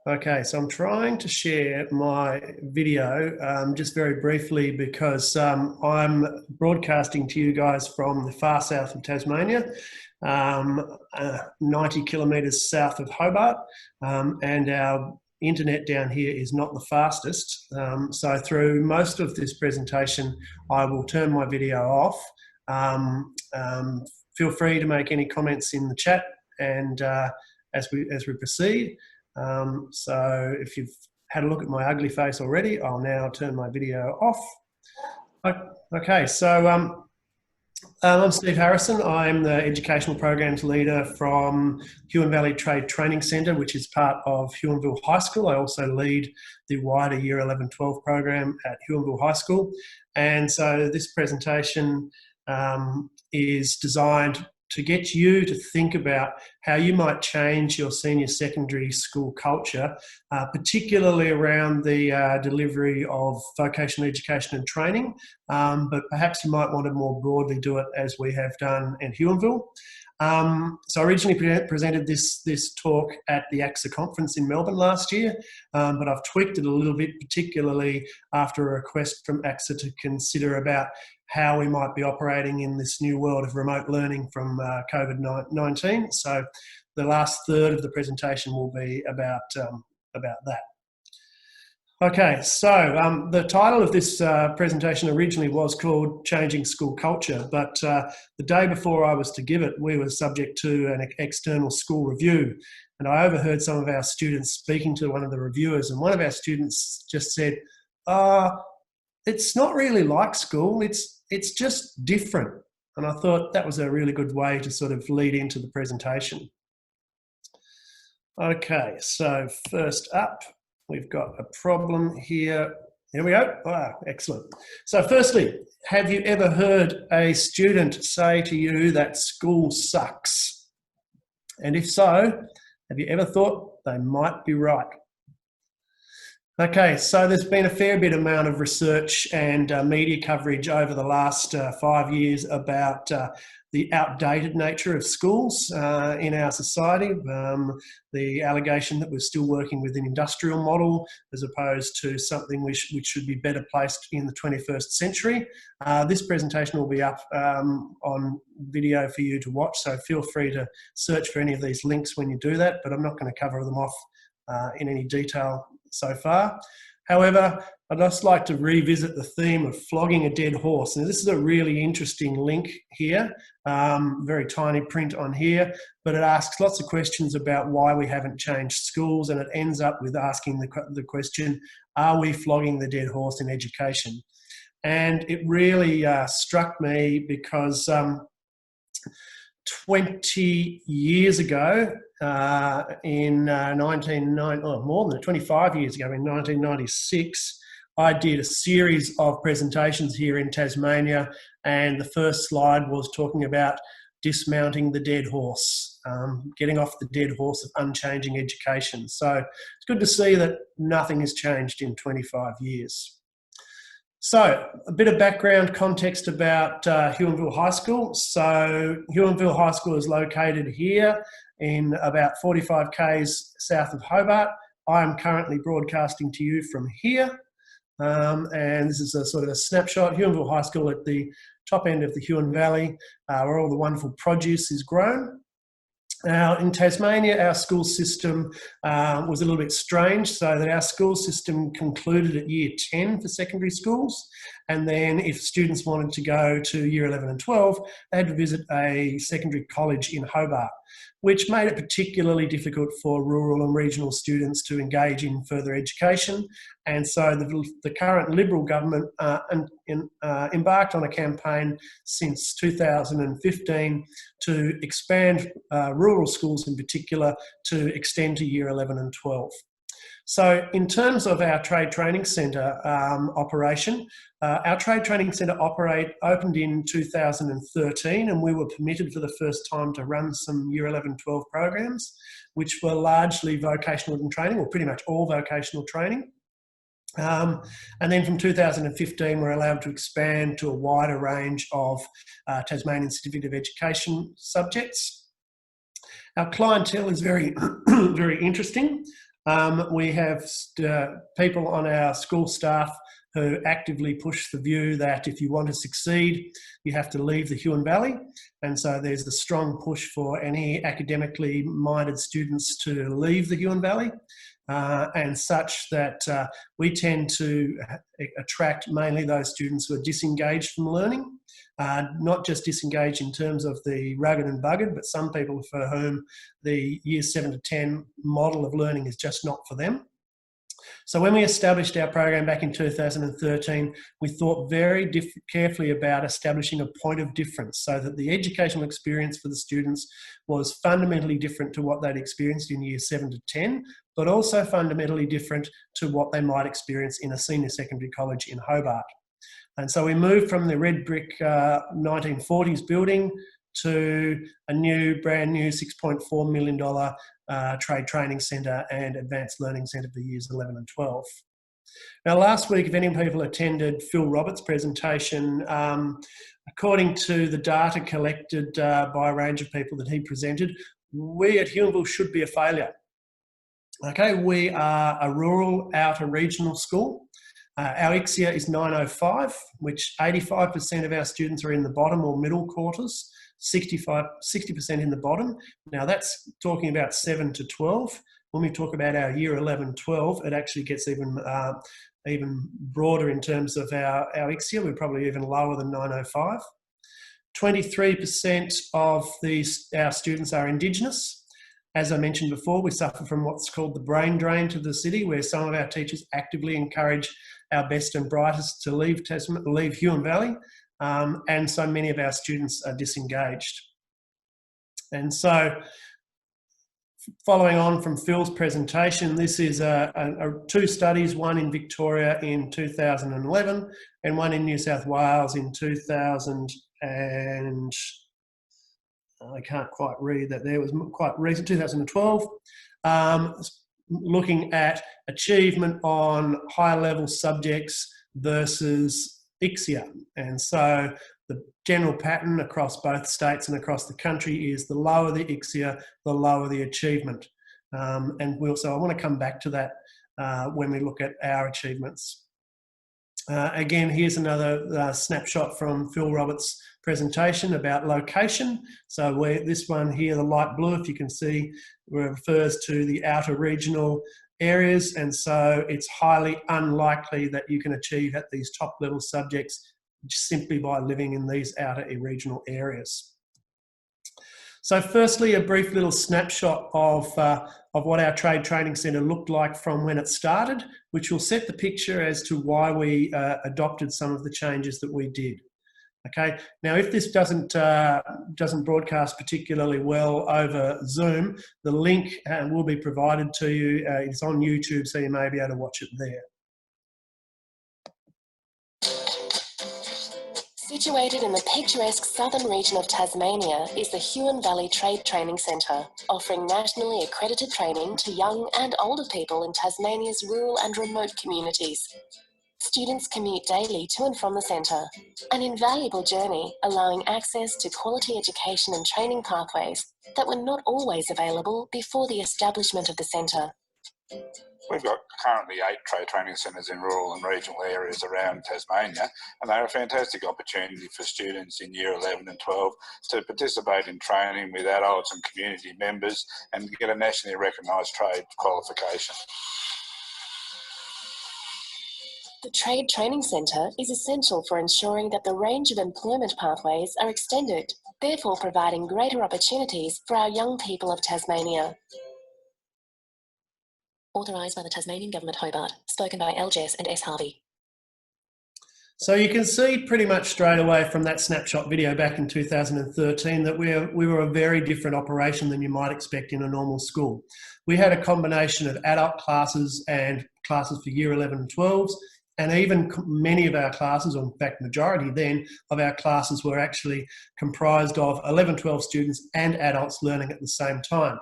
Okay, so I'm trying to share my video just very briefly because I'm broadcasting to you guys from the far south of Tasmania, 90 kilometres south of Hobart, and our internet down here is not the fastest. So through most of this presentation, I will turn my video off. Feel free to make any comments in the chat and as we proceed. So if you've had a look at my ugly face already, I'll now turn my video off. Okay, so I'm Steve Harrison. I'm the Educational Programs Leader from Huon Valley Trade Training Centre, which is part of Huonville High School. I also lead the wider Year 11-12 program at Huonville High School. And so this presentation is designed to get you to think about how you might change your senior secondary school culture, particularly around the delivery of vocational education and training, but perhaps you might want to more broadly do it as we have done in Huonville. So I originally presented this talk at the ACSA conference in Melbourne last year, but I've tweaked it a little bit, particularly after a request from ACSA to consider about how we might be operating in this new world of remote learning from COVID-19. So the last third of the presentation will be about that. Okay, so the title of this presentation originally was called Changing School Culture, but the day before I was to give it, we were subject to an external school review. And I overheard some of our students speaking to one of the reviewers, and one of our students just said, it's not really like school, it's just different. And I thought that was a really good way to sort of lead into the presentation. Okay, so first up, we've got a problem here. Here we go. Wow, excellent. So firstly, have you ever heard a student say to you that school sucks? And if so, have you ever thought they might be right? Okay, so there's been a fair bit amount of research and media coverage over the last 5 years about the outdated nature of schools in our society, the allegation that we're still working with an industrial model as opposed to something which should be better placed in the 21st century. This presentation will be up on video for you to watch, so feel free to search for any of these links when you do that, but I'm not going to cover them off in any detail so far. However, I'd just like to revisit the theme of flogging a dead horse. And this is a really interesting link here, very tiny print on here, but it asks lots of questions about why we haven't changed schools, and it ends up with asking the question, are we flogging the dead horse in education? And it really struck me because 20 years ago, in 1990, or more than 25 years ago, in 1996, I did a series of presentations here in Tasmania, and the first slide was talking about dismounting the dead horse, getting off the dead horse of unchanging education. So it's good to see that nothing has changed in 25 years. So a bit of background context about Huonville High School. So Huonville High School is located here in about 45 k's south of Hobart. I am currently broadcasting to you from here. And this is a sort of a snapshot. Huonville High School at the top end of the Huon Valley, where all the wonderful produce is grown. Now, in Tasmania, our school system was a little bit strange, so that our school system concluded at year 10 for secondary schools, and then if students wanted to go to year 11 and 12, they had to visit a secondary college in Hobart, which made it particularly difficult for rural and regional students to engage in further education. And so the current Liberal government embarked on a campaign since 2015 to expand rural schools in particular to extend to year 11 and 12. So in terms of our Trade Training Centre operation, our Trade Training Centre opened in 2013, and we were permitted for the first time to run some year 11-12 programs, which were largely vocational and training, or pretty much all vocational training. And then from 2015, we're allowed to expand to a wider range of Tasmanian Certificate of Education subjects. Our clientele is very, very interesting. We have people on our school staff who actively push the view that if you want to succeed, you have to leave the Huon Valley. And so there's a strong push for any academically minded students to leave the Huon Valley. And such that we tend to attract mainly those students who are disengaged from learning, not just disengaged in terms of the rugged and buggered, but some people for whom the years 7 to 10 model of learning is just not for them. So when we established our program back in 2013, we thought very carefully about establishing a point of difference so that the educational experience for the students was fundamentally different to what they'd experienced in years 7 to 10, but also fundamentally different to what they might experience in a senior secondary college in Hobart. And so we moved from the red brick 1940s building to a brand new $6.4 million trade training centre and advanced learning centre for years 11 and 12. Now, last week, if any people attended Phil Roberts' presentation, according to the data collected by a range of people that he presented, we at Huonville should be a failure. Okay, we are a rural outer regional school. Our ACSA is 905, which 85% of our students are in the bottom or middle quarters, 60% in the bottom. Now that's talking about 7 to 12. When we talk about our year 11, 12, it actually gets even broader in terms of our ACSA. We're probably even lower than 905. 23% of our students are Indigenous. As I mentioned before, we suffer from what's called the brain drain to the city, where some of our teachers actively encourage our best and brightest to leave Huon Valley, and so many of our students are disengaged. And so, following on from Phil's presentation, this is two studies, one in Victoria in 2011 and one in New South Wales in 2000 and I can't quite read that there, was quite recent, 2012, looking at achievement on higher level subjects versus ACSA. And so the general pattern across both states and across the country is the lower the ACSA, the lower the achievement. And I want to come back to that when we look at our achievements. Again, here's another snapshot from Phil Roberts' presentation about location. So this one here, the light blue, if you can see, refers to the outer regional areas, and so it's highly unlikely that you can achieve at these top level subjects simply by living in these outer regional areas. So firstly, a brief little snapshot of what our Trade Training Centre looked like from when it started, which will set the picture as to why we adopted some of the changes that we did. Okay, now if this doesn't broadcast particularly well over Zoom, the link will be provided to you. It's on YouTube, so you may be able to watch it there. Situated in the picturesque southern region of Tasmania is the Huon Valley Trade Training Centre, offering nationally accredited training to young and older people in Tasmania's rural and remote communities. Students commute daily to and from the centre, an invaluable journey allowing access to quality education and training pathways that were not always available before the establishment of the centre. We've got currently 8 trade training centres in rural and regional areas around Tasmania, and they're a fantastic opportunity for students in year 11 and 12 to participate in training with adults and community members and get a nationally recognised trade qualification. The Trade Training Centre is essential for ensuring that the range of employment pathways are extended, therefore providing greater opportunities for our young people of Tasmania. Authorised by the Tasmanian Government, Hobart. Spoken by L. Jess and S. Harvey. So you can see pretty much straight away from that snapshot video back in 2013 that we were a very different operation than you might expect in a normal school. We had a combination of adult classes and classes for year 11 and 12s, and even many of our classes, or in fact majority then, of our classes were actually comprised of 11, 12 students and adults learning at the same time.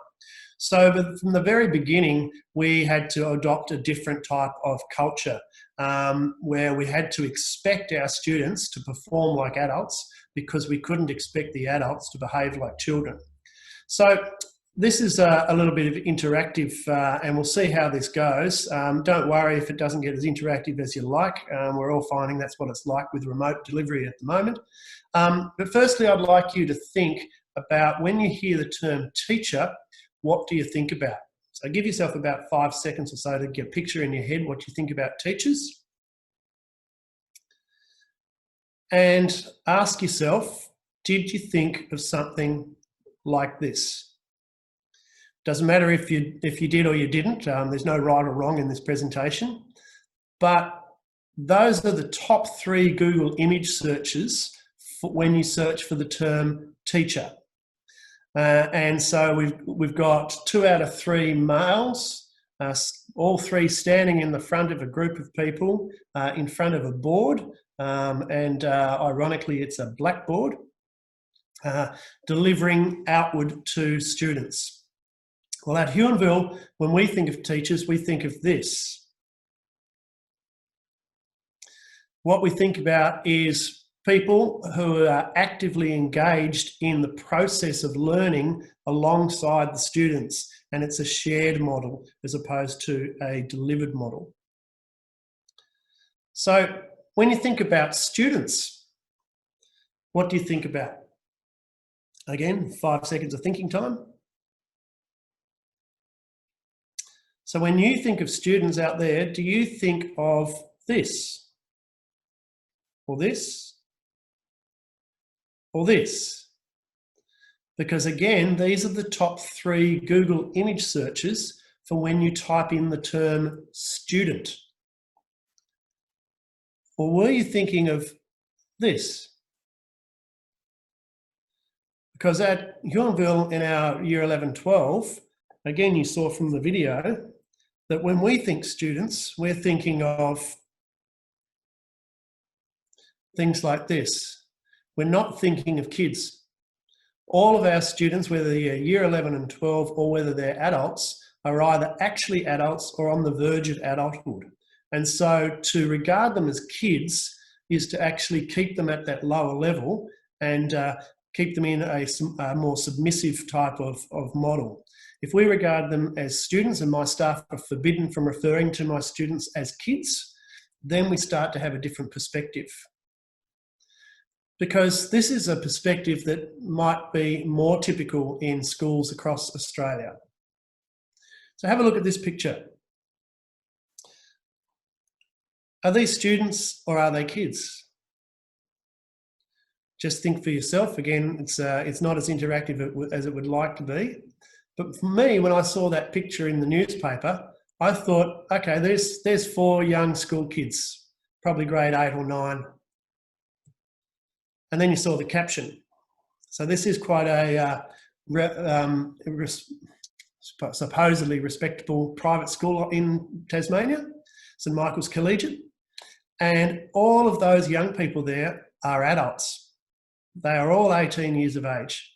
So from the very beginning, we had to adopt a different type of culture where we had to expect our students to perform like adults because we couldn't expect the adults to behave like children. So this is a little bit of interactive, and we'll see how this goes. Don't worry if it doesn't get as interactive as you like. We're all finding that's what it's like with remote delivery at the moment. But firstly, I'd like you to think about when you hear the term teacher, what do you think about? So give yourself about 5 seconds or so to get a picture in your head what you think about teachers. And ask yourself, did you think of something like this? Doesn't matter if you did or you didn't. There's no right or wrong in this presentation. But those are the top 3 Google image searches for when you search for the term teacher. And so we've got 2 out of 3 males, all 3 standing in the front of a group of people in front of a board. And ironically, it's a blackboard, delivering outward to students. Well, at Huonville, when we think of teachers, we think of this. What we think about is people who are actively engaged in the process of learning alongside the students, and it's a shared model as opposed to a delivered model. So when you think about students, what do you think about? Again, 5 seconds of thinking time. So when you think of students out there, do you think of this? Or this? Or this? Because again, these are the top 3 Google image searches for when you type in the term student. Or were you thinking of this? Because at Huonville in our Year 11-12, again, you saw from the video that when we think students, we're thinking of things like this. We're not thinking of kids. All of our students, whether they're Year 11 and 12 or whether they're adults, are either actually adults or on the verge of adulthood. And so to regard them as kids is to actually keep them at that lower level and keep them in a more submissive type of model. If we regard them as students, and my staff are forbidden from referring to my students as kids, then we start to have a different perspective. Because this is a perspective that might be more typical in schools across Australia. So have a look at this picture. Are these students or are they kids? Just think for yourself. Again, it's not as interactive as it would like to be. But for me, when I saw that picture in the newspaper, I thought, okay, there's 4 young school kids, probably grade 8 or 9. And then you saw the caption. So this is quite a supposedly respectable private school in Tasmania, St Michael's Collegiate. And all of those young people there are adults. They are all 18 years of age.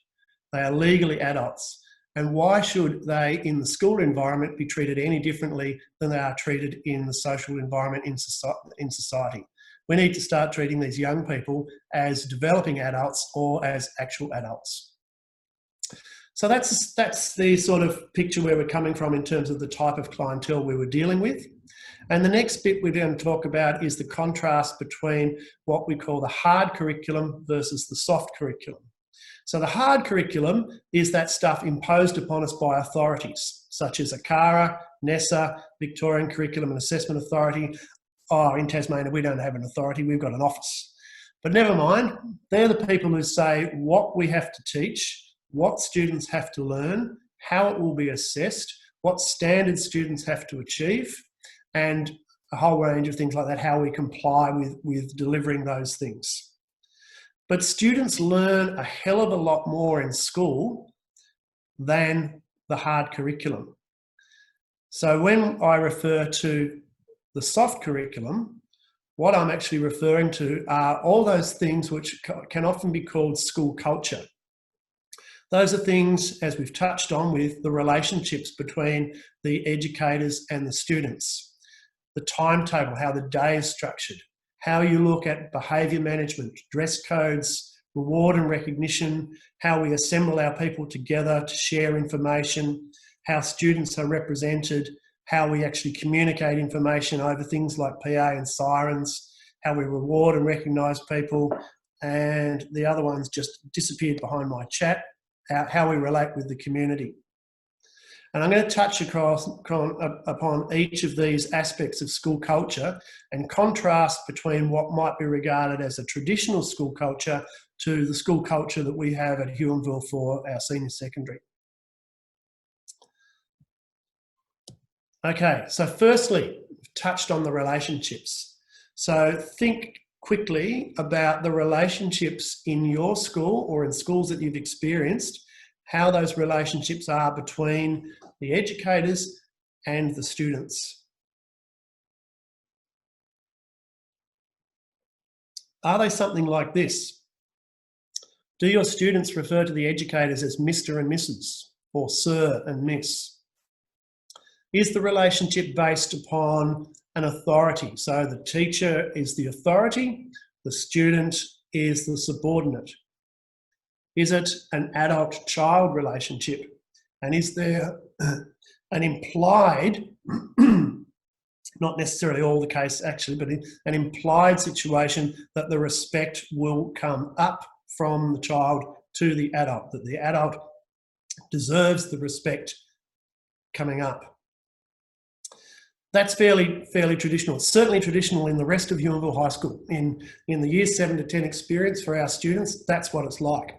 They are legally adults. And why should they, in the school environment, be treated any differently than they are treated in the social environment in society? We need to start treating these young people as developing adults or as actual adults. So that's the sort of picture where we're coming from in terms of the type of clientele we were dealing with. And the next bit we're going to talk about is the contrast between what we call the hard curriculum versus the soft curriculum. So the hard curriculum is that stuff imposed upon us by authorities, such as ACARA, NESA, Victorian Curriculum and Assessment Authority. Oh, in Tasmania, we don't have an authority, we've got an office. But never mind, they're the people who say what we have to teach, what students have to learn, how it will be assessed, what standards students have to achieve, and a whole range of things like that, how we comply with delivering those things. But students learn a hell of a lot more in school than the hard curriculum. So when I refer to the soft curriculum, what I'm actually referring to are all those things which can often be called school culture. Those are things, as we've touched on, with the relationships between the educators and the students, the timetable, how the day is structured, how you look at behaviour management, dress codes, reward and recognition, how we assemble our people together to share information, how students are represented, how we actually communicate information over things like PA and sirens, how we reward and recognise people, and the other ones just disappeared behind my chat, how we relate with the community. And I'm going to touch upon each of these aspects of school culture and contrast between what might be regarded as a traditional school culture to the school culture that we have at Huonville for our senior secondary. Okay, so firstly, we've touched on the relationships. So think quickly about the relationships in your school or in schools that you've experienced, how those relationships are between the educators and the students. Are they something like this? Do your students refer to the educators as Mr. and Mrs. or Sir and Miss? Is the relationship based upon an authority? So the teacher is the authority, the student is the subordinate. Is it an adult-child relationship? And is there an implied, not necessarily all the case actually, but an implied situation that the respect will come up from the child to the adult, that the adult deserves the respect coming up? That's fairly traditional. It's certainly traditional in the rest of Huonville High School. In the years 7 to 10 experience for our students, that's what it's like.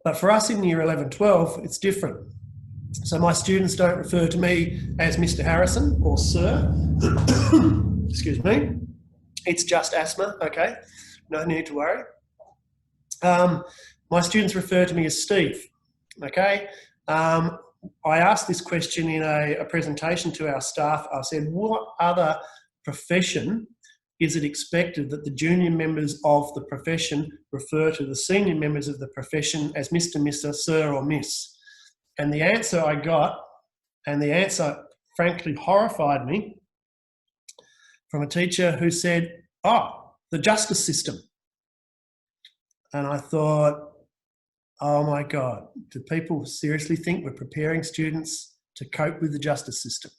But for us in year 11, 12, it's different. So my students don't refer to me as Mr. Harrison or Sir. Excuse me. It's just asthma, okay? No need to worry. My students refer to me as Steve, okay? I asked this question in a presentation to our staff. I said, what other profession is it expected that the junior members of the profession refer to the senior members of the profession as Mr., Mr., Sir or Miss? And the answer I got, and the answer frankly horrified me, from a teacher who said, oh, the justice system. And I thought, oh my God, do people seriously think we're preparing students to cope with the justice system?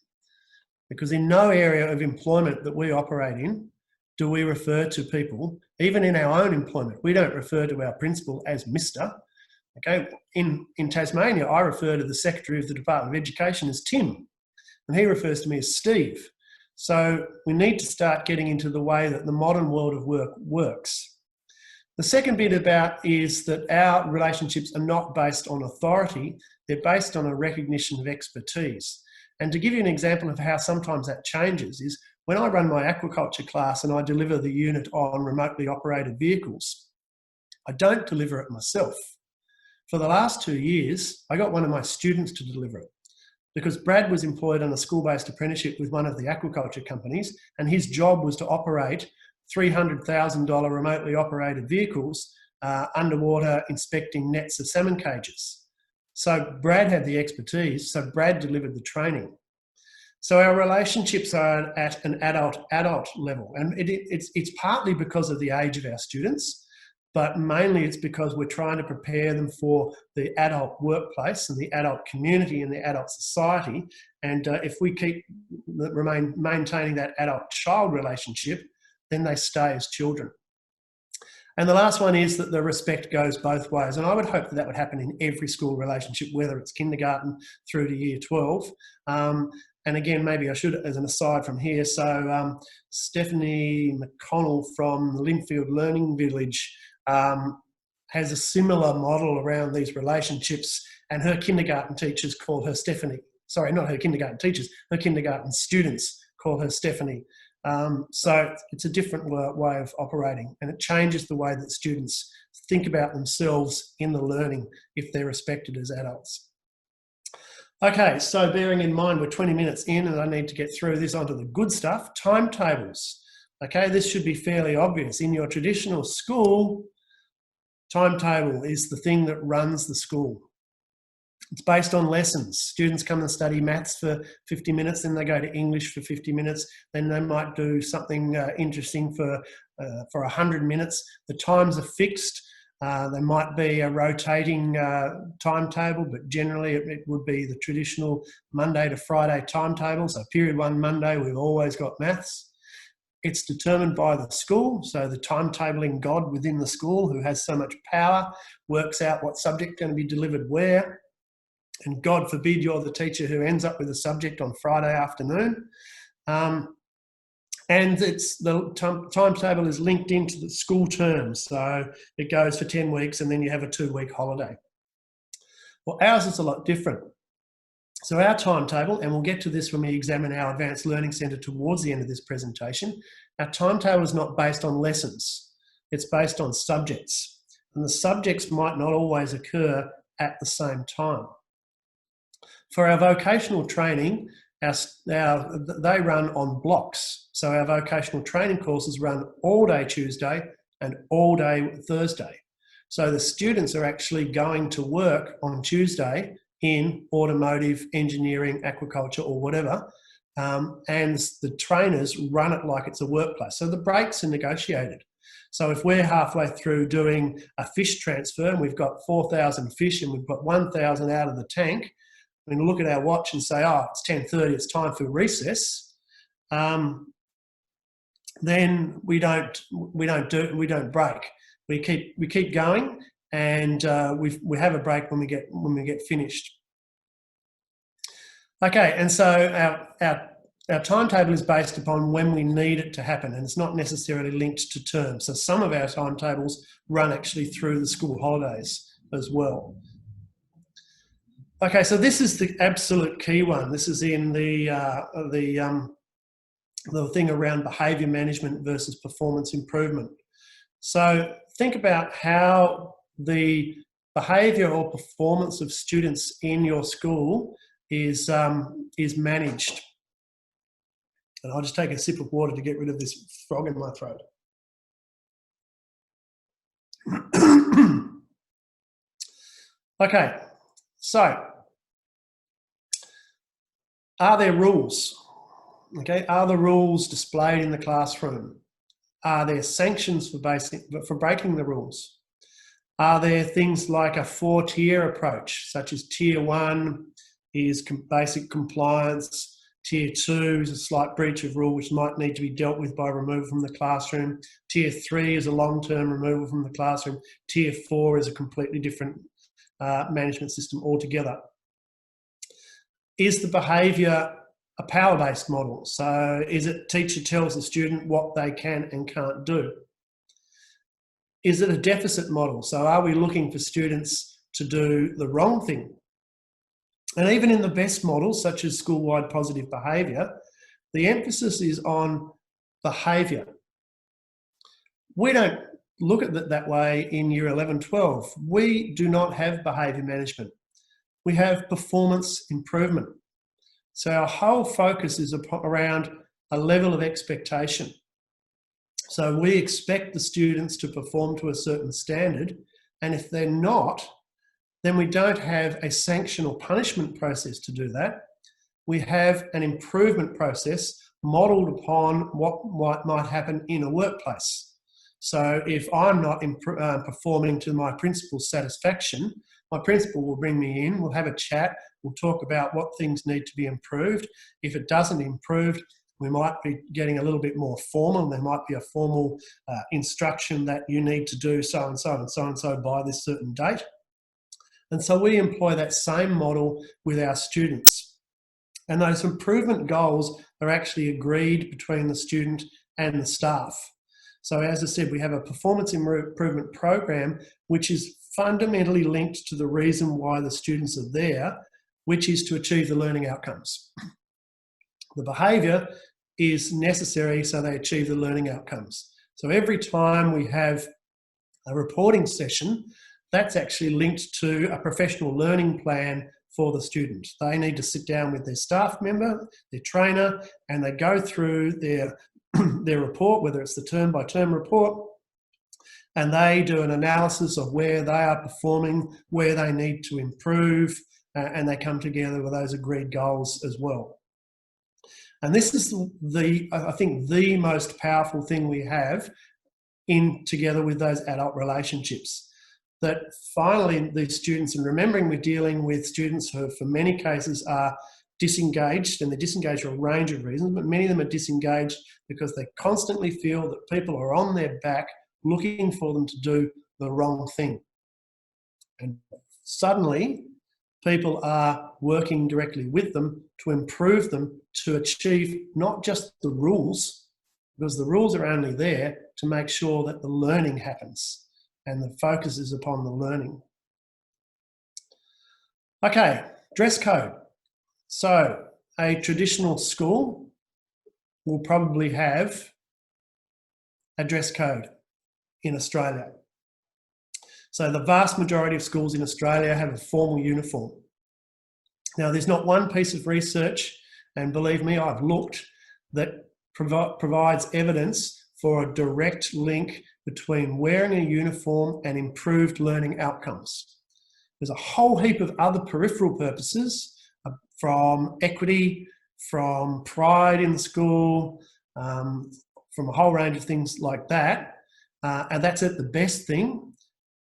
Because in no area of employment that we operate in do we refer to people, even in our own employment, we don't refer to our principal as Mr. Okay, in Tasmania, I refer to the Secretary of the Department of Education as Tim, and he refers to me as Steve. So we need to start getting into the way that the modern world of work works. The second bit about is that our relationships are not based on authority, they're based on a recognition of expertise. And to give you an example of how sometimes that changes is when I run my aquaculture class and I deliver the unit on remotely operated vehicles, I don't deliver it myself. For the last 2 years, I got one of my students to deliver it because Brad was employed on a school-based apprenticeship with one of the aquaculture companies, and his job was to operate $300,000 remotely operated vehicles underwater inspecting nets of salmon cages. So Brad had the expertise, so Brad delivered the training. So our relationships are at an adult level, and it's partly because of the age of our students, but mainly it's because we're trying to prepare them for the adult workplace and the adult community and the adult society. And if we keep maintaining that adult-child relationship, then they stay as children. And the last one is that the respect goes both ways. And I would hope that that would happen in every school relationship, whether it's kindergarten through to year 12. And again, maybe I should, as an aside from here, so Stephanie McConnell from the Linfield Learning Village has a similar model around these relationships, and her kindergarten teachers call her Stephanie. Sorry, not her kindergarten teachers, her kindergarten students call her Stephanie. So it's a different way of operating, and it changes the way that students think about themselves in the learning if they're respected as adults. Okay, so bearing in mind we're 20 minutes in and I need to get through this onto the good stuff, timetables. Okay, this should be fairly obvious. In your traditional school, timetable is the thing that runs the school. It's based on lessons. Students come and study maths for 50 minutes, then they go to English for 50 minutes, then they might do something interesting for for 100 minutes. The times are fixed. There might be a rotating timetable, but generally it would be the traditional Monday to Friday timetable. So period 1 Monday, we've always got maths. It's determined by the school, so the timetabling god within the school, who has so much power, works out what subject is going to be delivered where. And God forbid you're the teacher who ends up with a subject on Friday afternoon. And the timetable is linked into the school term, so it goes for 10 weeks and then you have a 2-week holiday. Well, ours is a lot different. So our timetable, and we'll get to this when we examine our Advanced Learning Centre towards the end of this presentation, our timetable is not based on lessons, it's based on subjects. And the subjects might not always occur at the same time. For our vocational training, they run on blocks. So our vocational training courses run all day Tuesday and all day Thursday. So the students are actually going to work on Tuesday in automotive, engineering, aquaculture or whatever, and the trainers run it like it's a workplace. So the breaks are negotiated. So if we're halfway through doing a fish transfer and we've got 4,000 fish and we've got 1,000 out of the tank, we can look at our watch and say, oh, it's 10:30, it's time for recess. Then we don't break. We keep going, and we have a break when we get finished. Okay, and so our timetable is based upon when we need it to happen, and it's not necessarily linked to terms. So some of our timetables run actually through the school holidays as well. Okay, so this is the absolute key one. This is in the thing around behaviour management versus performance improvement. So think about how the behaviour or performance of students in your school is managed. And I'll just take a sip of water to get rid of this frog in my throat. Okay, so are there rules? Okay, are the rules displayed in the classroom? Are there sanctions for breaking the rules? Are there things like a 4-tier approach, such as Tier 1 is basic compliance, Tier 2 is a slight breach of rule which might need to be dealt with by removal from the classroom, Tier 3 is a long-term removal from the classroom, Tier 4 is a completely different management system altogether. Is the behaviour a power-based model? So is it teacher tells the student what they can and can't do? Is it a deficit model? So are we looking for students to do the wrong thing? And even in the best models, such as school-wide positive behaviour, the emphasis is on behaviour. We don't look at it that way in Year 11, 12. We do not have behaviour management. We have performance improvement. So our whole focus is around a level of expectation. So we expect the students to perform to a certain standard, and if they're not, then we don't have a sanction or punishment process to do that. We have an improvement process modelled upon what might happen in a workplace. So if I'm not performing to my principal's satisfaction, my principal will bring me in, we'll have a chat, we'll talk about what things need to be improved. If it doesn't improve, we might be getting a little bit more formal. There might be a formal instruction that you need to do so and so and so and so by this certain date. And so we employ that same model with our students. And those improvement goals are actually agreed between the student and the staff. So as I said, we have a performance improvement program which is fundamentally linked to the reason why the students are there, which is to achieve the learning outcomes. The behaviour is necessary so they achieve the learning outcomes. So every time we have a reporting session, that's actually linked to a professional learning plan for the student. They need to sit down with their staff member, their trainer, and they go through their report, whether it's the term-by-term report, and they do an analysis of where they are performing, where they need to improve, and they come together with those agreed goals as well. And this is I think the most powerful thing we have in together with those adult relationships. That finally these students, and remembering we're dealing with students who for many cases are disengaged, and they're disengaged for a range of reasons, but many of them are disengaged because they constantly feel that people are on their back looking for them to do the wrong thing. And suddenly people are working directly with them to improve them to achieve not just the rules, because the rules are only there to make sure that the learning happens and the focus is upon the learning. Okay, dress code. So a traditional school will probably have a dress code in Australia. So the vast majority of schools in Australia have a formal uniform. Now, there's not one piece of research, and believe me, I've looked, that provides evidence for a direct link between wearing a uniform and improved learning outcomes. There's a whole heap of other peripheral purposes, from equity, from pride in the school, from a whole range of things like that. And that's at the best thing.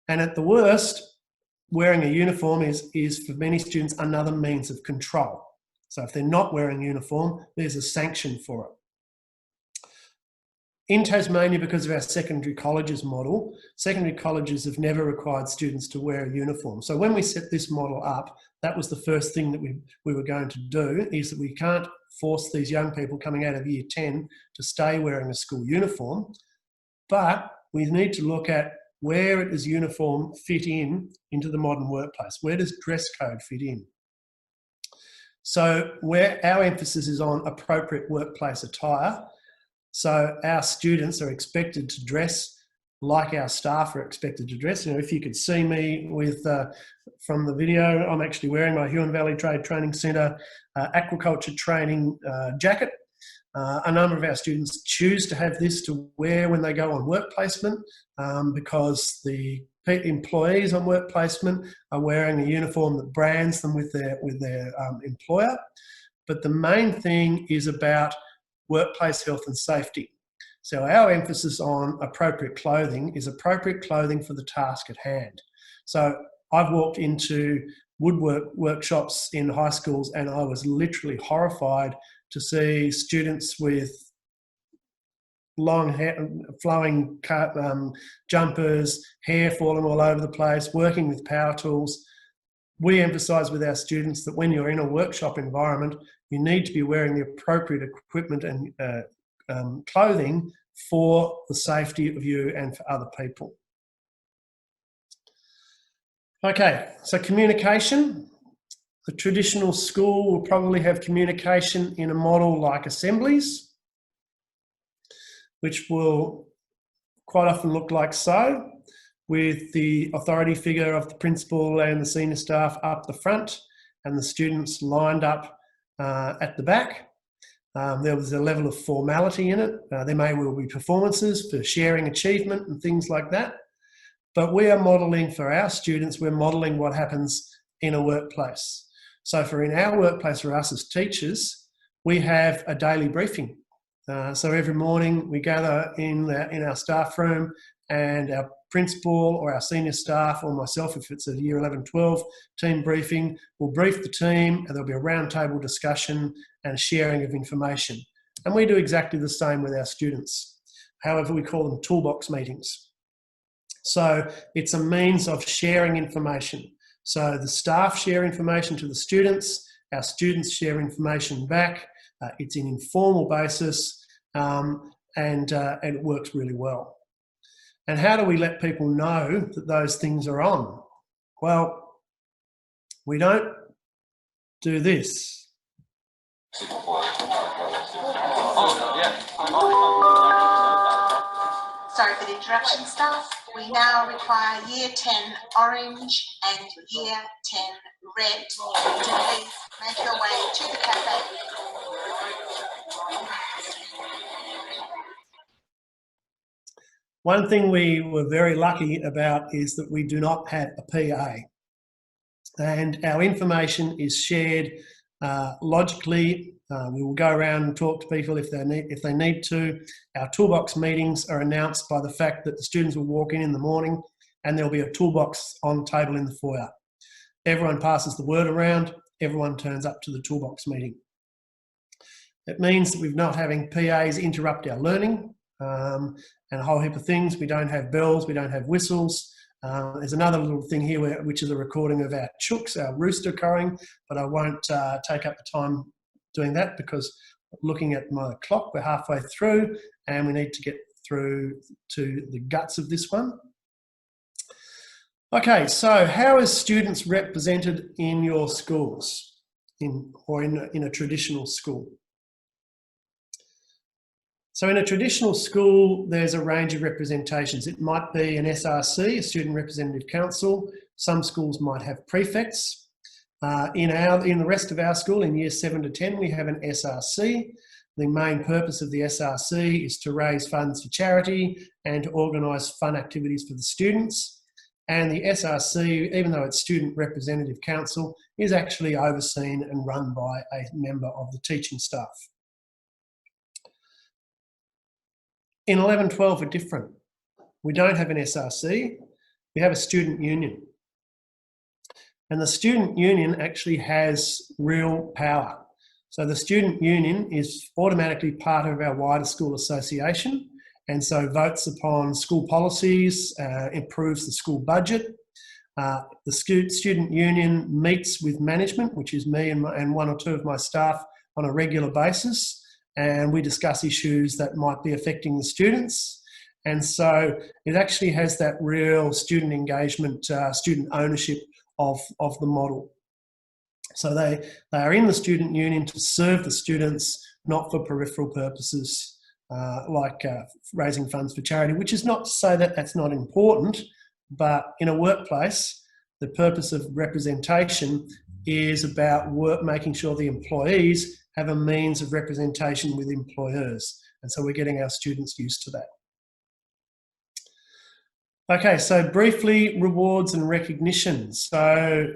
And at the worst, wearing a uniform is for many students another means of control. So if they're not wearing a uniform, there's a sanction for it. In Tasmania, because of our secondary colleges model, secondary colleges have never required students to wear a uniform. So when we set this model up, that was the first thing that we were going to do, is that we can't force these young people coming out of year 10 to stay wearing a school uniform, but we need to look at where does uniform fit into the modern workplace? Where does dress code fit in? So where our emphasis is on appropriate workplace attire. So our students are expected to dress like our staff are expected to dress. You know, if you could see me with from the video, I'm actually wearing my Huon Valley Trade Training Centre aquaculture training jacket. A number of our students choose to have this to wear when they go on work placement because the employees on work placement are wearing a uniform that brands them with their employer. But the main thing is about workplace health and safety. So our emphasis on appropriate clothing is appropriate clothing for the task at hand. So I've walked into woodwork workshops in high schools and I was literally horrified to see students with long hair, flowing jumpers, hair falling all over the place, working with power tools. We emphasise with our students that when you're in a workshop environment, you need to be wearing the appropriate equipment and clothing for the safety of you and for other people. Okay, so communication. The traditional school will probably have communication in a model like Assemblies, which will quite often look like so, with the authority figure of the principal and the senior staff up the front and the students lined up at the back. There was a level of formality in it. There may well be performances for sharing achievement and things like that. But we are modelling for our students, we're modelling what happens in a workplace. So in our workplace, for us as teachers, we have a daily briefing. So every morning we gather in our staff room, and our principal or our senior staff or myself, if it's a year 11-12 team briefing, will brief the team, and there'll be a roundtable discussion and sharing of information. And we do exactly the same with our students. However, we call them toolbox meetings. So it's a means of sharing information. So the staff share information to the students, our students share information back. It's an informal basis, and it works really well. And how do we let people know that those things are on? Well, we don't do this. Sorry for the interruption, staff. We now require Year 10 orange and Year 10 red to please make your way to the cafe. One thing we were very lucky about is that we do not have a PA, and our information is shared logically We will go around and talk to people if they need to. Our toolbox meetings are announced by the fact that the students will walk in the morning and there'll be a toolbox on the table in the foyer. Everyone passes the word around, everyone turns up to the toolbox meeting. It means that we're not having PAs interrupt our learning and a whole heap of things. We don't have bells, we don't have whistles. There's another little thing here which is a recording of our chooks, our rooster crowing, but I won't take up the time doing that because looking at my clock, we're halfway through and we need to get through to the guts of this one. Okay, so how are students represented in your schools or in a traditional school? So in a traditional school, there's a range of representations. It might be an SRC, a Student Representative Council. Some schools might have prefects. In the rest of our school, in years 7 to 10, we have an SRC. The main purpose of the SRC is to raise funds for charity and to organise fun activities for the students. And the SRC, even though it's Student Representative Council, is actually overseen and run by a member of the teaching staff. In 11-12 we're different. We don't have an SRC, we have a student union. And the student union actually has real power. So the student union is automatically part of our wider school association and so votes upon school policies, improves the school budget. The student union meets with management, which is me and one or two of my staff on a regular basis. And we discuss issues that might be affecting the students. And so it actually has that real student engagement, student ownership of the model. So they are in the student union to serve the students, not for peripheral purposes like raising funds for charity, which is not to say that that's not important, but in a workplace, the purpose of representation is about making sure the employees have a means of representation with employers. And so we're getting our students used to that. Okay, so briefly, rewards and recognition. So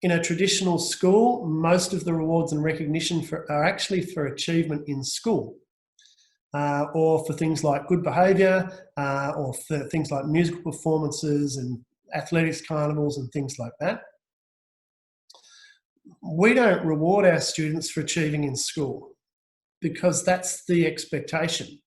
in a traditional school, most of the rewards and recognition are actually for achievement in school or for things like good behaviour or for things like musical performances and athletics carnivals and things like that. We don't reward our students for achieving in school because that's the expectation.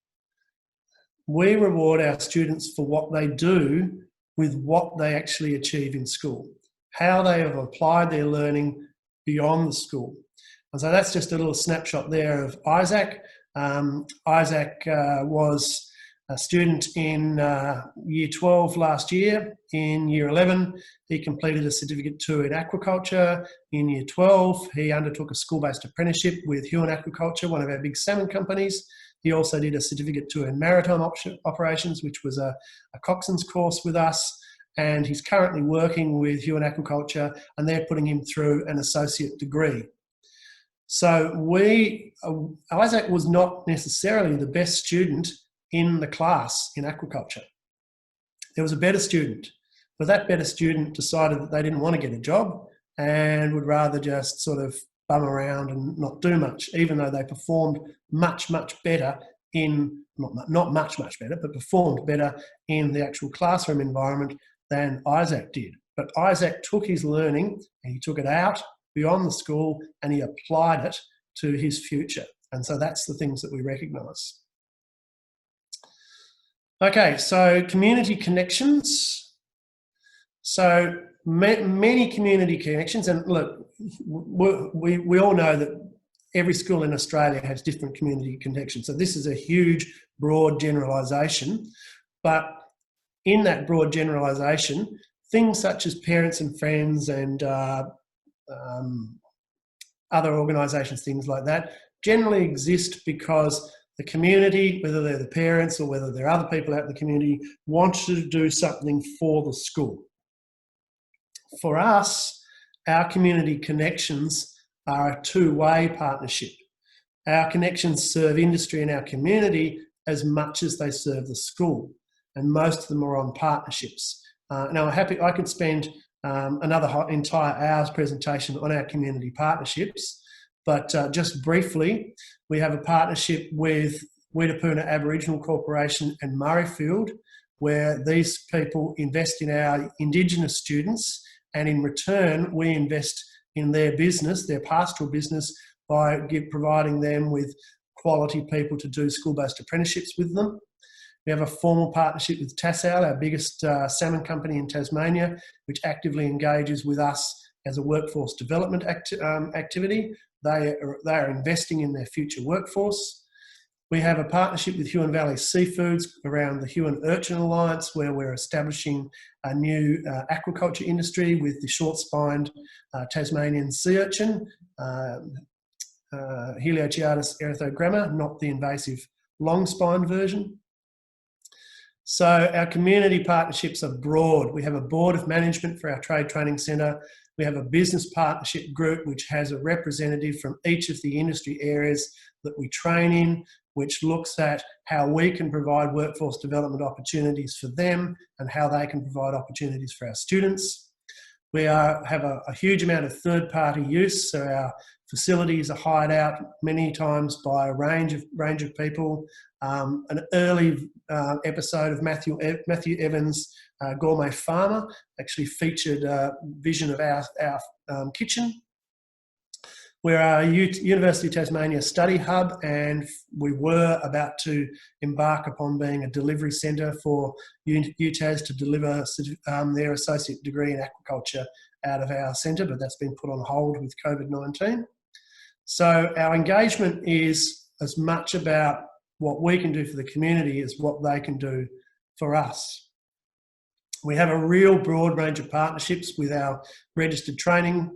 We reward our students for what they do with what they actually achieve in school, how they have applied their learning beyond the school. And so that's just a little snapshot there of Isaac. Isaac was a student in year 12 last year. In year 11, he completed a Certificate 2 in aquaculture. In year 12, he undertook a school-based apprenticeship with Huon Aquaculture, one of our big salmon companies. He also did a Certificate 2 in maritime operations, which was a coxswain's course with us. And he's currently working with Huon Aquaculture, and they're putting him through an associate degree. So Isaac was not necessarily the best student in the class in aquaculture. There was a better student, but that better student decided that they didn't want to get a job and would rather just sort of bum around and not do much, even though they performed much, much better in, not much better, but performed better in the actual classroom environment than Isaac did. But Isaac took his learning and he took it out beyond the school and he applied it to his future. And so that's the things that we recognise. Okay, so community connections. So many community connections, and look, we all know that every school in Australia has different community connections. So this is a huge, broad generalisation, but in that broad generalisation, things such as parents and friends and other organisations, things like that, generally exist because the community, whether they're the parents or whether there are other people out in the community, want to do something for the school. For us, our community connections are a two-way partnership. Our connections serve industry and our community as much as they serve the school, and most of them are on partnerships. Now, I'm happy I could spend another entire hour's presentation on our community partnerships, But just briefly, we have a partnership with Weetapuna Aboriginal Corporation and Murrayfield, where these people invest in our Indigenous students, and in return we invest in their business, their pastoral business, by providing them with quality people to do school-based apprenticeships with them. We have a formal partnership with Tassal, our biggest salmon company in Tasmania, which actively engages with us as a workforce development activity. They are investing in their future workforce. We have a partnership with Huon Valley Seafoods around the Huon Urchin Alliance, where we're establishing a new aquaculture industry with the short-spined Tasmanian sea urchin, Heliochiatis erythrogramma, not the invasive long-spined version. So our community partnerships are broad. We have a board of management for our trade training centre. We have a business partnership group which has a representative from each of the industry areas that we train in, which looks at how we can provide workforce development opportunities for them and how they can provide opportunities for our students. We have a huge amount of third-party use, so our facilities are hired out many times by a range of people. An early episode of Matthew Evans' Gourmet Farmer actually featured a vision of our kitchen. We're a University of Tasmania study hub, and we were about to embark upon being a delivery centre for UTAS to deliver their associate degree in aquaculture out of our centre, but that's been put on hold with COVID-19. So our engagement is as much about what we can do for the community as what they can do for us. We have a real broad range of partnerships with our registered training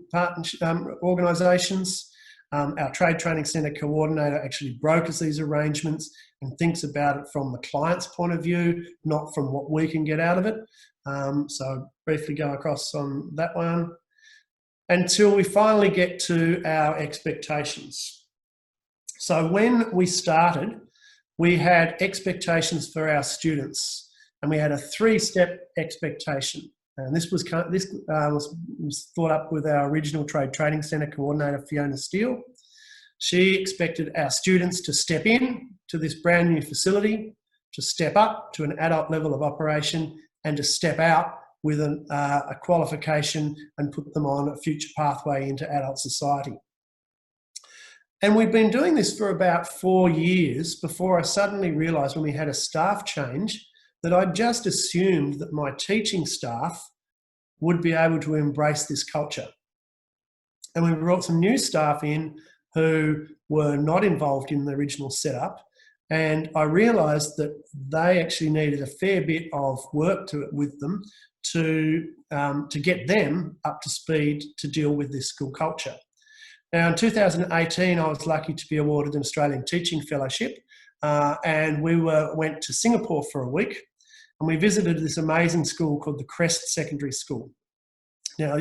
organisations. Our Trade Training Centre coordinator actually brokers these arrangements and thinks about it from the client's point of view, not from what we can get out of it. So I'll briefly go across on that one until we finally get to our expectations. So when we started, we had expectations for our students, and we had a 3-step expectation. And this was thought up with our original Trade Training Centre coordinator, Fiona Steele. She expected our students to step in to this brand new facility, to step up to an adult level of operation, and to step out with a qualification and put them on a future pathway into adult society. And we've been doing this for about 4 years before I suddenly realised, when we had a staff change, that I just assumed that my teaching staff would be able to embrace this culture. And we brought some new staff in who were not involved in the original setup, and I realised that they actually needed a fair bit of work with them to get them up to speed to deal with this school culture. Now, in 2018, I was lucky to be awarded an Australian Teaching Fellowship, and we went to Singapore for a week, and we visited this amazing school called the Crest Secondary School. Now,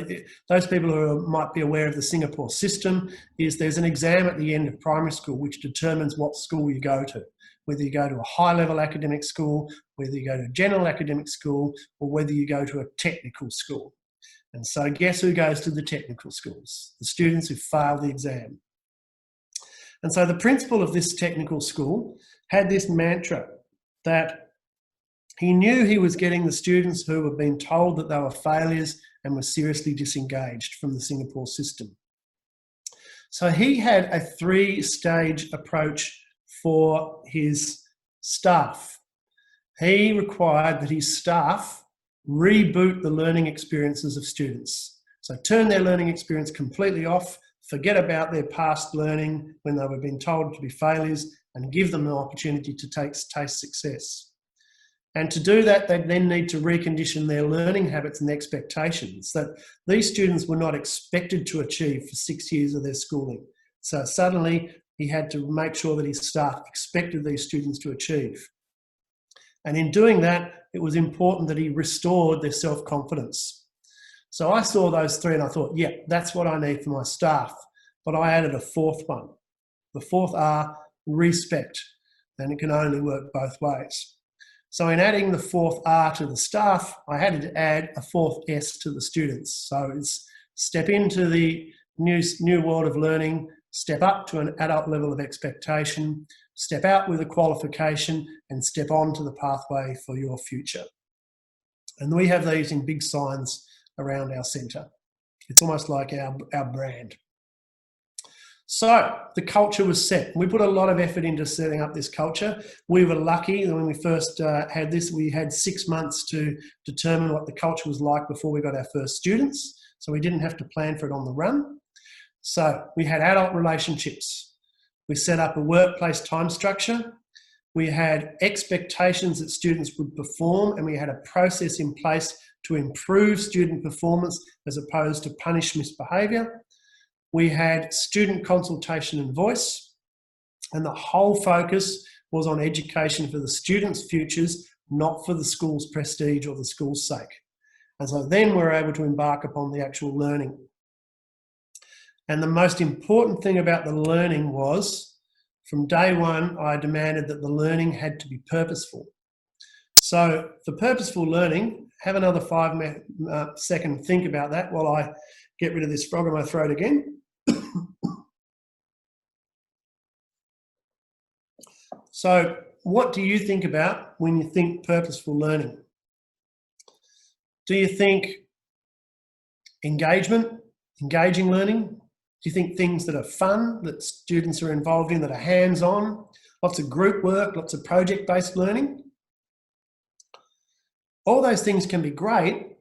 those people who might be aware of the Singapore system, is there's an exam at the end of primary school which determines what school you go to, whether you go to a high-level academic school, whether you go to a general academic school, or whether you go to a technical school. And so guess who goes to the technical schools? The students who fail the exam. And so the principal of this technical school had this mantra that he knew he was getting the students who were being told that they were failures and were seriously disengaged from the Singapore system. So he had a 3-stage approach for his staff. He required that his staff reboot the learning experiences of students. So turn their learning experience completely off, forget about their past learning when they were being told to be failures, and give them the opportunity to taste success. And to do that, they then need to recondition their learning habits and expectations that these students were not expected to achieve for 6 years of their schooling. So suddenly he had to make sure that his staff expected these students to achieve. And in doing that, it was important that he restored their self-confidence. So I saw those 3 and I thought, yeah, that's what I need for my staff. But I added a 4th one. The 4th R, respect. And it can only work both ways. So in adding the 4th R to the staff, I had to add a 4th S to the students. So it's step into the new world of learning, step up to an adult level of expectation, step out with a qualification, and step on to the pathway for your future. And we have these in big signs around our centre. It's almost like our brand. So the culture was set. We put a lot of effort into setting up this culture. We were lucky that when we first had this, we had 6 months to determine what the culture was like before we got our first students. So we didn't have to plan for it on the run. So we had adult relationships. We set up a workplace time structure. We had expectations that students would perform, and we had a process in place to improve student performance as opposed to punish misbehaviour. We had student consultation and voice, and the whole focus was on education for the students' futures, not for the school's prestige or the school's sake. And so then we're able to embark upon the actual learning. And the most important thing about the learning was, from day one, I demanded that the learning had to be purposeful. So for purposeful learning, have another 5-second think about that while I get rid of this frog in my throat again. So what do you think about when you think purposeful learning? Do you think engagement, engaging learning? Do you think things that are fun, that students are involved in, that are hands-on, lots of group work, lots of project-based learning? All those things can be great,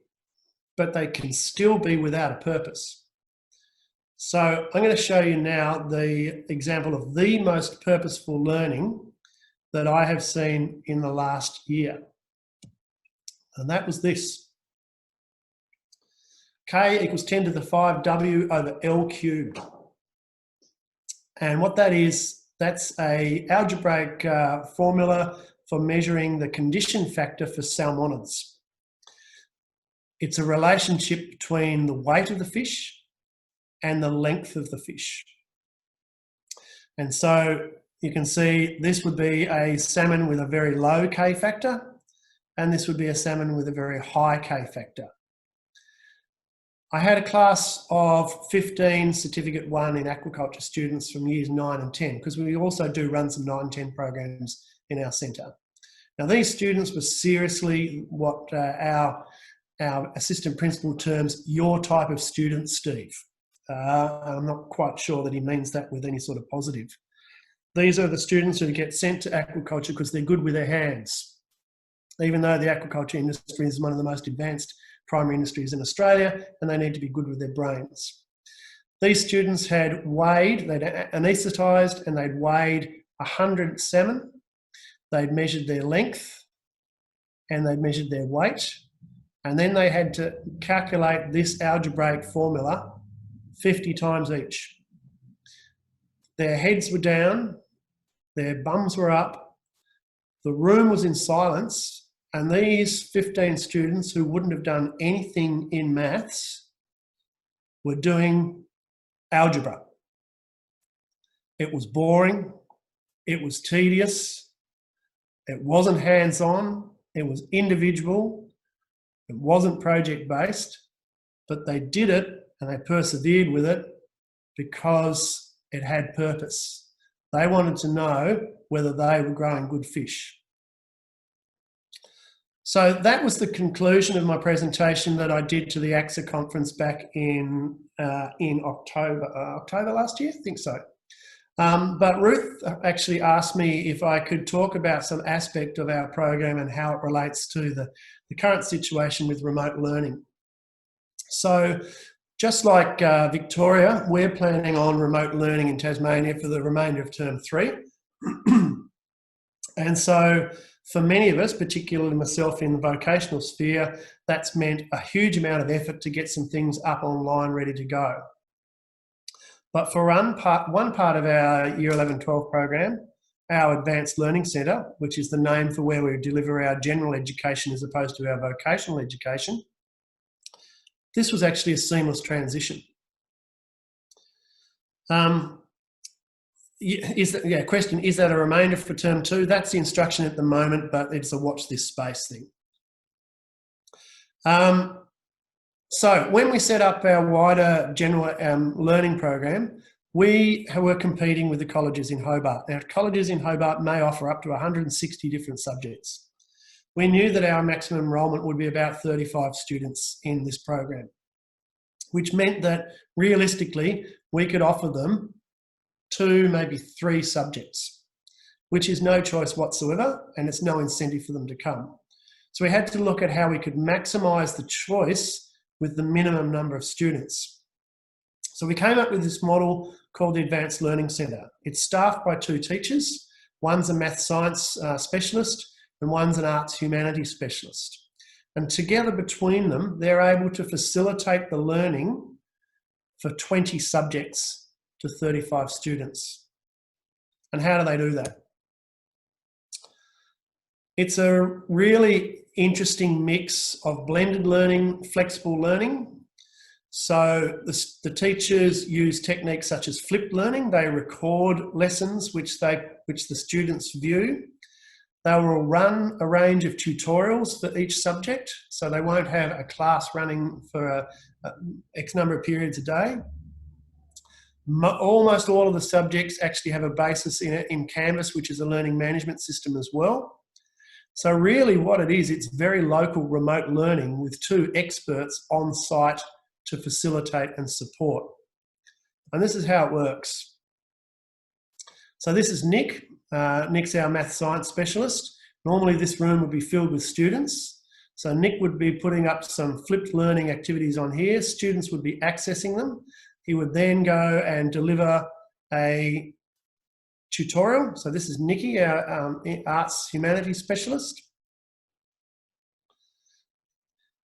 but they can still be without a purpose. So I'm going to show you now the example of the most purposeful learning that I have seen in the last year. And that was this. K equals 10 to the 5 W over L cubed. And what that is, that's a algebraic formula for measuring the condition factor for salmonids. It's a relationship between the weight of the fish and the length of the fish. And so you can see this would be a salmon with a very low K factor, and this would be a salmon with a very high K factor. I had a class of 15 Certificate 1 in aquaculture students from years 9 and 10, because we also do run some 9 and 10 programs in our centre. Now these students were seriously what our assistant principal terms your type of student, Steve. I'm not quite sure that he means that with any sort of positive. These are the students who get sent to aquaculture because they're good with their hands. Even though the aquaculture industry is one of the most advanced primary industries in Australia, and they need to be good with their brains. These students had weighed, they'd anaesthetised, and they'd weighed 100 salmon. They'd measured their length, and they'd measured their weight, and then they had to calculate this algebraic formula 50 times each. Their heads were down, their bums were up, the room was in silence, and these 15 students who wouldn't have done anything in maths were doing algebra. It was boring, it was tedious, it wasn't hands-on, it was individual, it wasn't project-based, but they did it and they persevered with it because it had purpose. They wanted to know whether they were growing good fish. So that was the conclusion of my presentation that I did to the ACSA conference back in October last year, I think so. But Ruth actually asked me if I could talk about some aspect of our program and how it relates to the current situation with remote learning. So just like Victoria, we're planning on remote learning in Tasmania for the remainder of term 3. And so for many of us, particularly myself in the vocational sphere, that's meant a huge amount of effort to get some things up online ready to go. But for one part of our Year 11-12 program, our Advanced Learning Centre, which is the name for where we deliver our general education as opposed to our vocational education, this was actually a seamless transition. Question, is that a remainder for term 2? That's the instruction at the moment, but it's a watch this space thing. So when we set up our wider general learning program, we were competing with the colleges in Hobart. Now, colleges in Hobart may offer up to 160 different subjects. We knew that our maximum enrolment would be about 35 students in this program, which meant that realistically, we could offer them 2, maybe 3 subjects, which is no choice whatsoever, and it's no incentive for them to come. So we had to look at how we could maximise the choice with the minimum number of students. So we came up with this model called the Advanced Learning Centre. It's staffed by 2 teachers. One's a math science specialist and one's an arts humanities specialist. And together between them, they're able to facilitate the learning for 20 subjects to 35 students. And how do they do that? It's a really interesting mix of blended learning, flexible learning. So the teachers use techniques such as flipped learning. They record lessons which the students view. They will run a range of tutorials for each subject. So they won't have a class running for X number of periods a day. Almost all of the subjects actually have a basis in Canvas, which is a learning management system as well. So really what it is, it's very local remote learning with 2 experts on site to facilitate and support. And this is how it works. So this is Nick. Nick's our math science specialist. Normally this room would be filled with students. So Nick would be putting up some flipped learning activities on here. Students would be accessing them. He would then go and deliver a tutorial. So this is Nikki, our arts humanities specialist.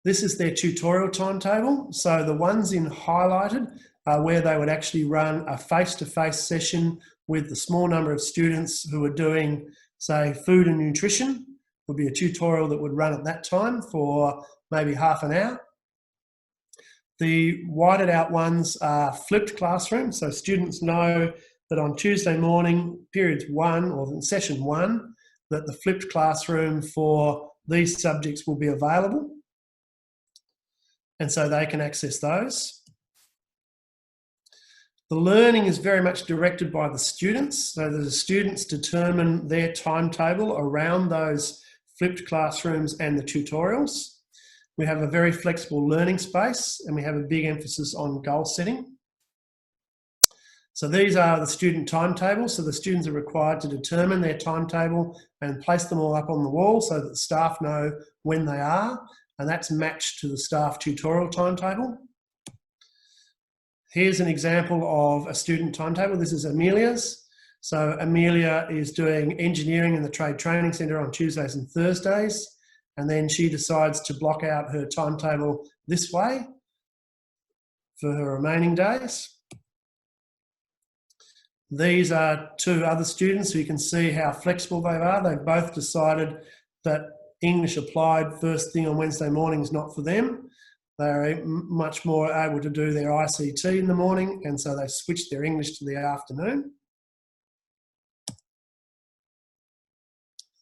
This is their tutorial timetable. So the ones in highlighted are where they would actually run a face-to-face session with the small number of students who are doing, say, food and nutrition. Would be a tutorial that would run at that time for maybe half an hour. The whited out ones are flipped classrooms. So students know that on Tuesday morning, periods 1 or session 1, that the flipped classroom for these subjects will be available. And so they can access those. The learning is very much directed by the students. So the students determine their timetable around those flipped classrooms and the tutorials. We have a very flexible learning space and we have a big emphasis on goal setting. So these are the student timetables. So the students are required to determine their timetable and place them all up on the wall so that the staff know when they are, and that's matched to the staff tutorial timetable. Here's an example of a student timetable. This is Amelia's. So Amelia is doing engineering in the Trade Training Centre on Tuesdays and Thursdays, and then she decides to block out her timetable this way for her remaining days. These are 2 other students, so you can see how flexible they are. They've both decided that English applied first thing on Wednesday morning is not for them. They're much more able to do their ICT in the morning, and so they switched their English to the afternoon.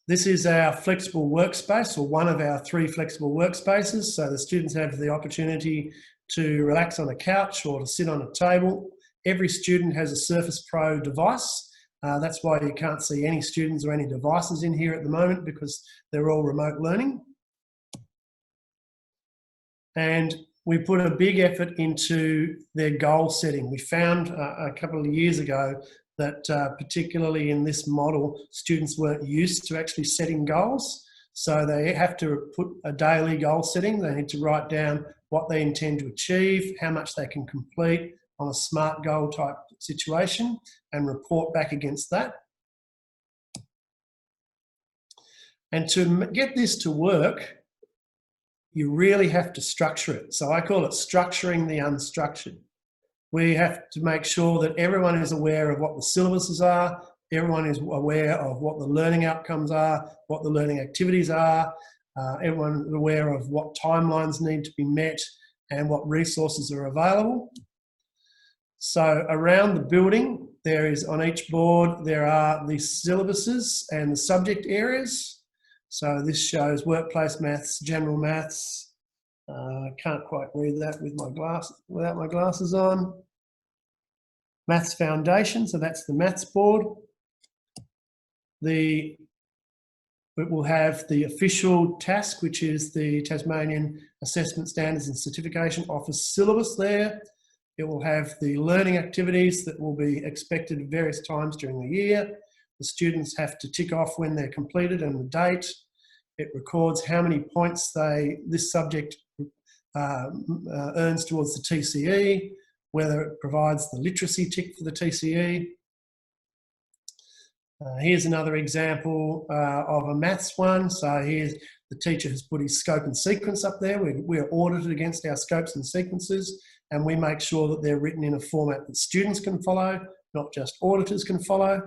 This is our flexible workspace, or one of our 3 flexible workspaces. So the students have the opportunity to relax on a couch or to sit on a table. Every student has a Surface Pro device. That's why you can't see any students or any devices in here at the moment, because they're all remote learning. And we put a big effort into their goal setting. We found a couple of years ago that particularly in this model, students weren't used to actually setting goals. So they have to put a daily goal setting. They need to write down what they intend to achieve, how much they can complete on a SMART goal type situation, and report back against that. And to get this to work, you really have to structure it. So I call it structuring the unstructured. We have to make sure that everyone is aware of what the syllabuses are, everyone is aware of what the learning outcomes are, what the learning activities are, everyone is aware of what timelines need to be met and what resources are available. So around the building, there is on each board, there are the syllabuses and the subject areas. So this shows workplace maths, general maths. I can't quite read that with my without my glasses on. Maths Foundation, so that's the maths board. It will have the official task, which is the Tasmanian Assessment Standards and Certification Office syllabus there. It will have the learning activities that will be expected at various times during the year. The students have to tick off when they're completed and the date. It records how many points this subject earns towards the TCE, whether it provides the literacy tick for the TCE. Here's another example of a maths one. So here's the teacher has put his scope and sequence up there. We're audited against our scopes and sequences, and we make sure that they're written in a format that students can follow, not just auditors can follow.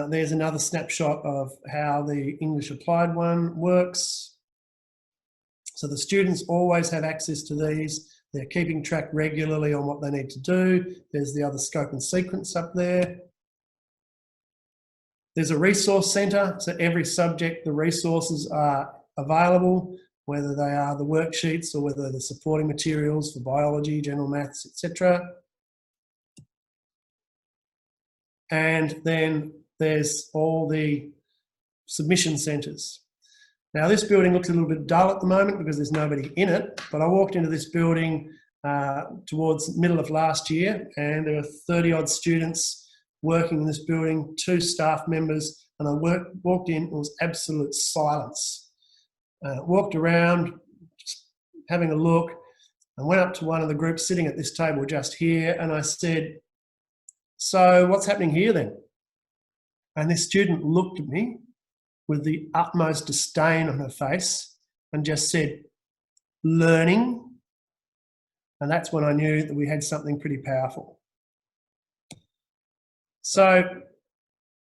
There's another snapshot of how the English Applied one works. So the students always have access to these. They're keeping track regularly on what they need to do. There's the other scope and sequence up there. There's a resource centre, so every subject, the resources are available, whether they are the worksheets or whether they're supporting materials for biology, general maths, etc. And then there's all the submission centres. Now this building looks a little bit dull at the moment because there's nobody in it, but I walked into this building towards the middle of last year, and there were 30 odd students working in this building, 2 staff members, and I walked in, it was absolute silence. Walked around, just having a look, and went up to one of the groups sitting at this table just here, and I said, "So what's happening here then?" And this student looked at me with the utmost disdain on her face and just said, "Learning." And that's when I knew that we had something pretty powerful. So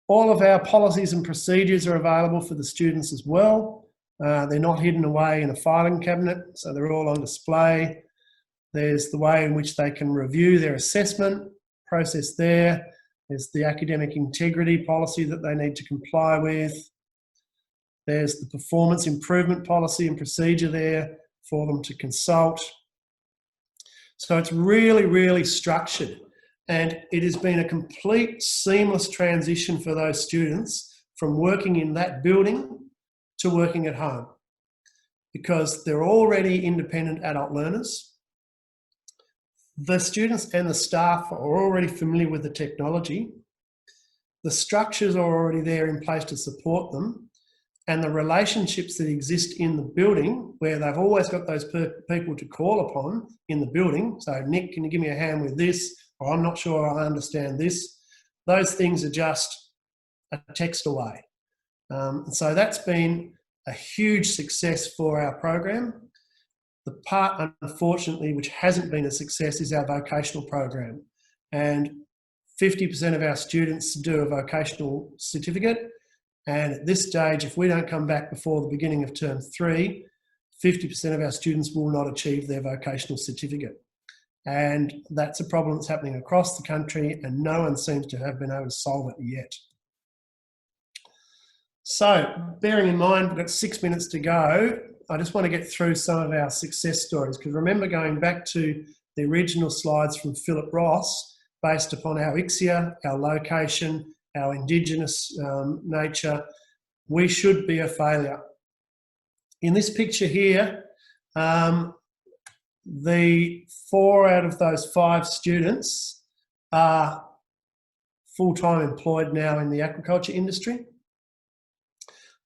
all of our policies and procedures are available for the students as well. They're not hidden away in a filing cabinet, so they're all on display. There's the way in which they can review their assessment process there. There's the academic integrity policy that they need to comply with. There's the performance improvement policy and procedure there for them to consult. So it's really, really structured, and it has been a complete seamless transition for those students from working in that building to working at home, because they're already independent adult learners. The students and the staff are already familiar with the technology. The structures are already there in place to support them. And the relationships that exist in the building, where they've always got those people to call upon in the building. So, "Nick, can you give me a hand with this?" Or, "I'm not sure I understand this." Those things are just a text away. So that's been a huge success for our program. The part, unfortunately, which hasn't been a success is our vocational program. And 50% of our students do a vocational certificate. And at this stage, if we don't come back before the beginning of term 3, 50% of our students will not achieve their vocational certificate. And that's a problem that's happening across the country, and no one seems to have been able to solve it yet. So, bearing in mind, we've got 6 minutes to go, I just want to get through some of our success stories, because remember, going back to the original slides from Philip Ross, based upon our ICSA, our location, our Indigenous nature, we should be a failure. In this picture here, the 4 out of those 5 students are full-time employed now in the aquaculture industry.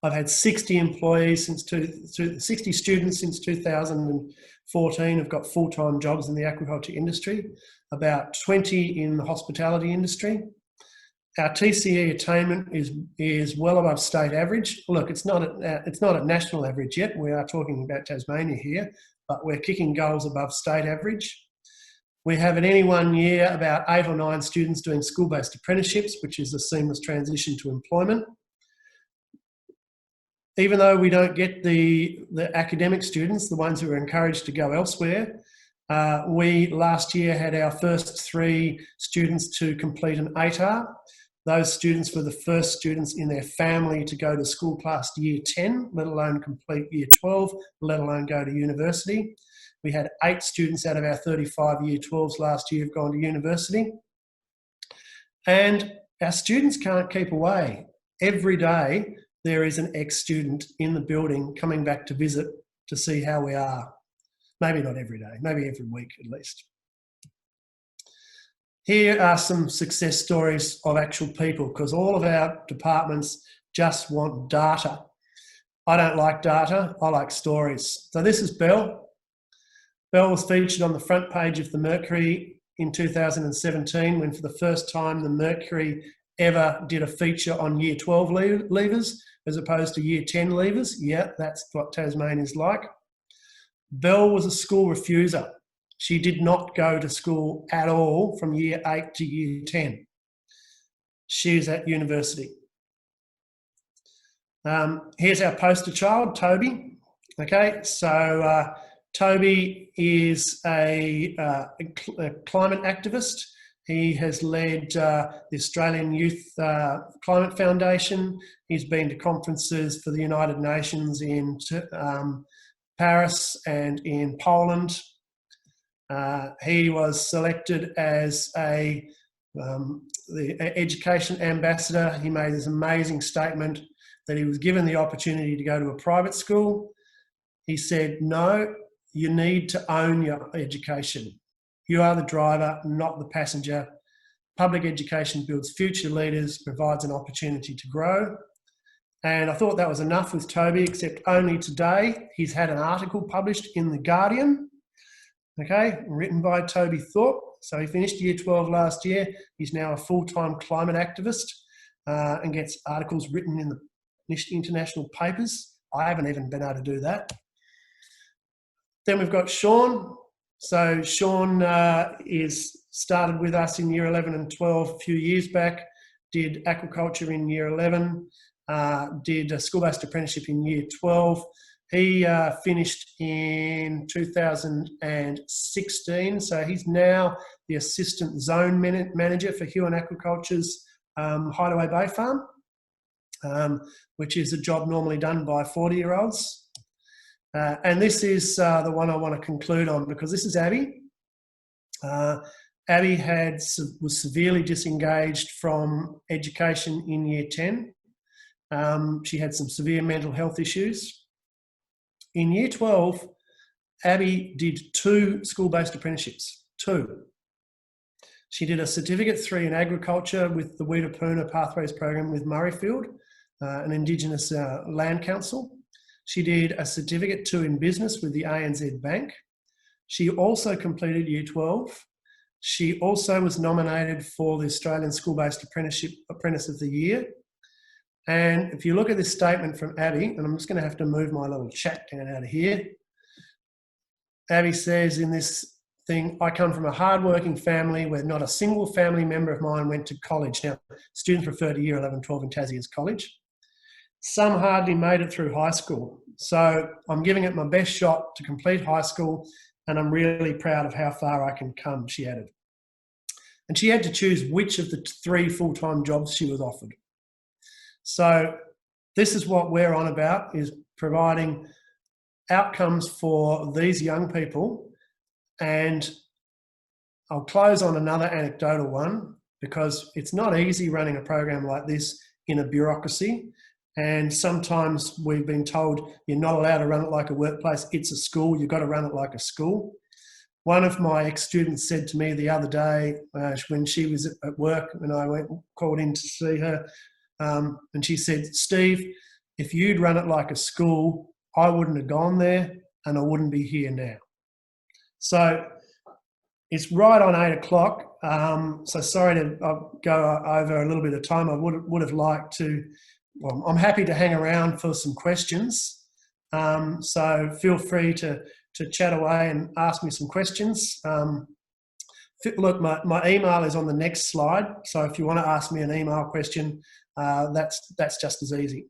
I've had 60 employees 60 students since 2014 have got full-time jobs in the aquaculture industry, about 20 in the hospitality industry. Our TCE attainment is well above state average. Look, it's not at national average yet. We are talking about Tasmania here, but we're kicking goals above state average. We have in any one year about 8 or 9 students doing school-based apprenticeships, which is a seamless transition to employment. Even though we don't get the academic students, the ones who are encouraged to go elsewhere, we last year had our first 3 students to complete an ATAR. Those students were the first students in their family to go to school past year 10, let alone complete year 12, let alone go to university. We had 8 students out of our 35 Year 12s last year have gone to university. And our students can't keep away. Every day there is an ex-student in the building coming back to visit to see how we are. Maybe not every day, maybe every week at least. Here are some success stories of actual people, because all of our departments just want data. I don't like data, I like stories. So this is Belle. Belle was featured on the front page of the Mercury in 2017, when for the first time the Mercury ever did a feature on Year 12 leavers as opposed to Year 10 leavers. Yeah, that's what Tasmania is like. Belle was a school refuser. She did not go to school at all from Year 8 to Year 10. She is at university. Here's our poster child, Toby. Okay, so Toby is a climate activist. He has led the Australian Youth Climate Foundation. He's been to conferences for the United Nations in Paris and in Poland. He was selected as the education ambassador. He made this amazing statement that he was given the opportunity to go to a private school. He said, no, you need to own your education. You are the driver, not the passenger. Public education builds future leaders, provides an opportunity to grow. And I thought that was enough with Toby, except only today he's had an article published in The Guardian, okay, written by Toby Thorpe. So he finished Year 12 last year. He's now a full-time climate activist and gets articles written in the international papers. I haven't even been able to do that. Then we've got Sean. So Sean is started with us in Year 11 and 12 a few years back, did aquaculture in Year 11, did a school-based apprenticeship in Year 12. He finished in 2016, so he's now the Assistant Zone Manager for Huon Aquaculture's Hideaway Bay Farm, which is a job normally done by 40-year-olds. And this is the one I want to conclude on, because this is Abby. Abby was severely disengaged from education in Year 10. She had some severe mental health issues. In Year 12, Abby did 2 school-based apprenticeships, 2. She did a Certificate 3 in Agriculture with the Weedapoona Pathways Program with Murrayfield, an Indigenous land council. She did a Certificate 2 in Business with the ANZ Bank. She also completed Year 12. She also was nominated for the Australian School-Based Apprentice of the Year. And if you look at this statement from Abby, and I'm just going to have to move my little chat down out of here. Abby says in this thing, I come from a hardworking family where not a single family member of mine went to college. Now, students refer to Year 11, 12 in Tassie as college. Some hardly made it through high school. So I'm giving it my best shot to complete high school, and I'm really proud of how far I can come, she added. And she had to choose which of the 3 full-time jobs she was offered. So this is what we're on about, is providing outcomes for these young people. And I'll close on another anecdotal one, because it's not easy running a program like this in a bureaucracy. And sometimes we've been told you're not allowed to run it like a workplace. It's a school. You've got to run it like a school. One of my ex-students said to me the other day when she was at work, when I called in to see her, and she said, Steve, if you'd run it like a school, I wouldn't have gone there and I wouldn't be here now. So it's right on 8 o'clock. So sorry to go over a little bit of time. I would have liked to, well, I'm happy to hang around for some questions. So feel free to chat away and ask me some questions. Look, my email is on the next slide. So if you want to ask me an email question, that's just as easy.